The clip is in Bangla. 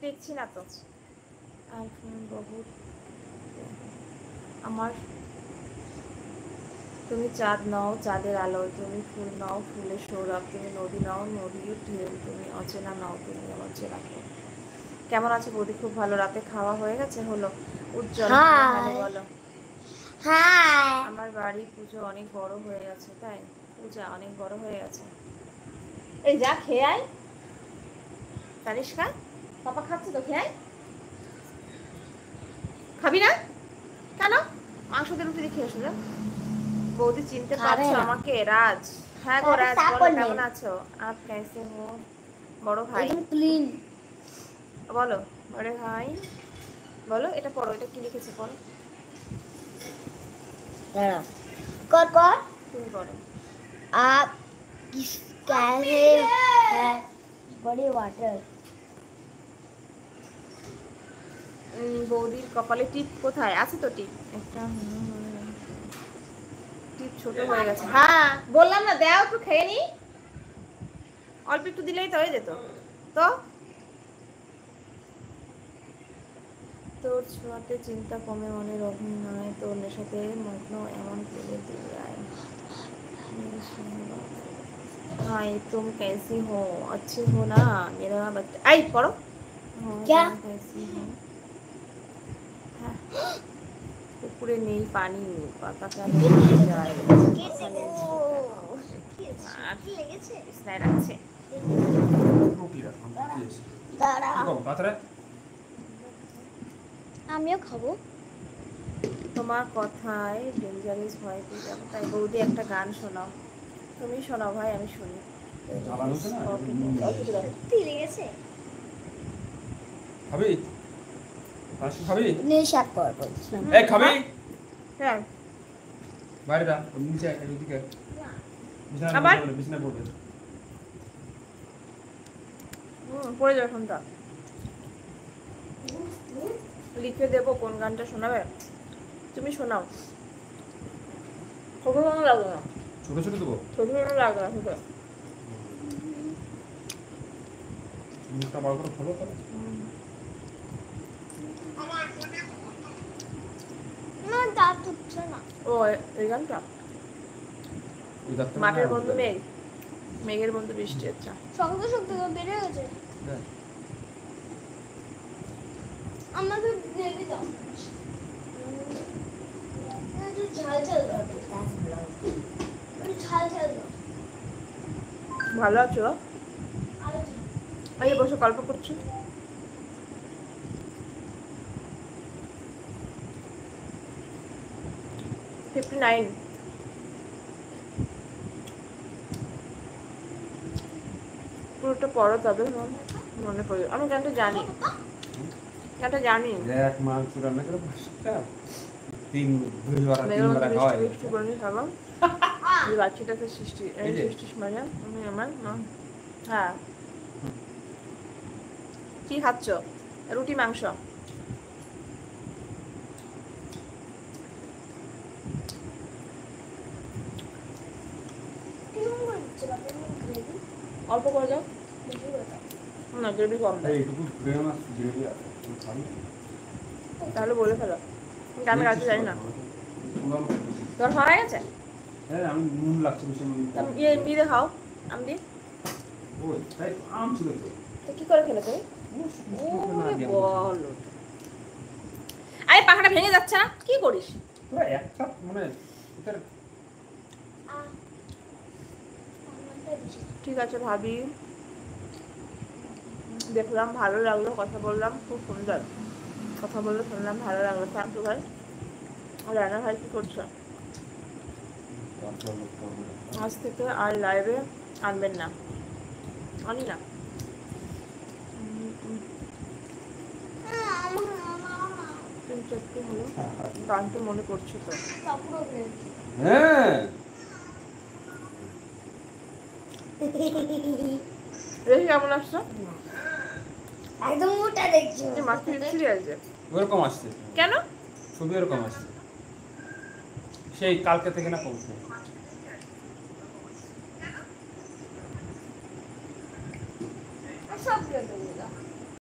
দেখছি না তো। আর বহুত আমার, তুমি চাঁদ নাও চাঁদের আলো, তুমি ফুল নাও ফুলের সৌরভ, তুমি নদী নাও নদীর ঢেউ, তুমি অচেনা নাও তুমি আমার চেনা কেউ। কেমন আছে বৌদি? খুব ভালো। রাতে খাওয়া হয়ে গেছে? হলো। উজ্জ্বল হ্যালো বলো। হ্যাঁ আমার বাড়ি পুজো অনেক বড় হয়ে গেছে। তাই? পূজা অনেক বড় হয়ে গেছে। এই যা খেয়ে আয় তানিষ্কা, পাপা খাচ্ছে তো, খেয়ে আয়। খাবি না কেন? মাংস দিয়ে রুটি দিয়ে খেয়ে আসো। বৌদি চিনতে পারছো আমাকে? রাজ। হ্যাঁ গো রাজ, বলো কেমন আছো? আপ कैसे हो বড় ভাই? একদম ক্লিন। বলো বড় ভাই বলো। এটা পড়ো, এটা কি লিখেছে পড়ো। কর কর। তুমি পড়ো। आप किस कैसे है बड़े वाटर। বৌদির কপালে টিপ কোথায় আছে? তো টিপ একটা, টিপ ছোট হয়ে গেছে। হ্যাঁ বললাম না, দাও একটু খেয়ে নি, অল্প একটু দিলেই তো হয়ে যেত। তো তোর ছোঁয়াতে চিন্তা কমে মনের অভিনয়, তোর নেশাতে মগ্ন এমন পেলে দিয়ায়। हाय तुम कैसी हो? अच्छी हो ना? मेरा बच्चा आई पढ़ो। क्या? कैसी हो? পুকুরে নেই পানি, পাতা কেন যায়? বিছনায় রাখছে। আমিও খাবো। তোমার কথায় ডেঞ্জারাস ভয় পেয়ে যাবো। তাই বৌদি একটা গান শোনাও। তুমি শোনাও ভাই, আমি শুনি। খাবি? খাবি? নেশার পর বলছিলাম। এই খাবি? হ্যাঁ বাইরে যা, নিচে এদিকে। আবার বিছানা পড়বে। পড়ে যাও ফোনটা। লিখে দেবো কোন গানটা শোনাবে, তুমি শোনাও। ছোট ছোট লাগবে না, ছোট ছোট দেবো। ছোট ছোট লাগবে না, ছোট। মুখটা বড় করে খোলো তো। না দাঁত উঠছে না। ও এই গানটা মাঠের বন্ধু মেঘ, মেঘের বন্ধু বৃষ্টি। আচ্ছা শক্ত শক্ত বেড়ে গেছে। আমাকে দেবি দাও। ঝাল ঝাল দাও। ঝাল ঝাল দাও। ভালো আছো? এই বসে গল্প করছি। পুরোটা পড়ো তবে মনে পড়বে। আমি গানটা জানি, গানটা জানি। এক মাংস রান্না করে 5টা 3 খাওয়াই। বৃষ্টি বলে খাবো এই বাচ্চাটাকে সৃষ্টি মানে আমি আমার হ্যাঁ। কি খাচ্ছ? রুটি মাংস? অল্প করে যাও না, গ্রেভি কম দেয়। তাহলে বলে ফেলো, আমি রাখতে জানি না। তোর হয়ে গেছে? হ্যাঁ আমি নুন লাগছে বেশি। ইয়ে দিয়ে খাও, আম দিয়ে। ওই তাই আম ছিল তো। কি করে খেলে তুই? বলো, আরে পাখাটা ভেঙে যাচ্ছে না, কি করিস? একটা মানে ঠিক আছে ভাবি, দেখলাম ভালো লাগলো, কথা বললাম, খুব সুন্দর কথা বললে, শুনলাম ভালো লাগলো। থ্যাংক ইউ ভাই। রানা ভাই কি করছো? আজ থেকে আর লাইভে আনবেন না? আনি না। গান তো মনে করছো তো? হ্যাঁ দেখি কেমন আসছো? একদম মোটা দেখছো। মাছটা সিরিয়াল যে ওরকম আসছে কেন? ছবি এরকম আসছে, সেই কালকে থেকে না কমছে। সব দিয়ে দাও।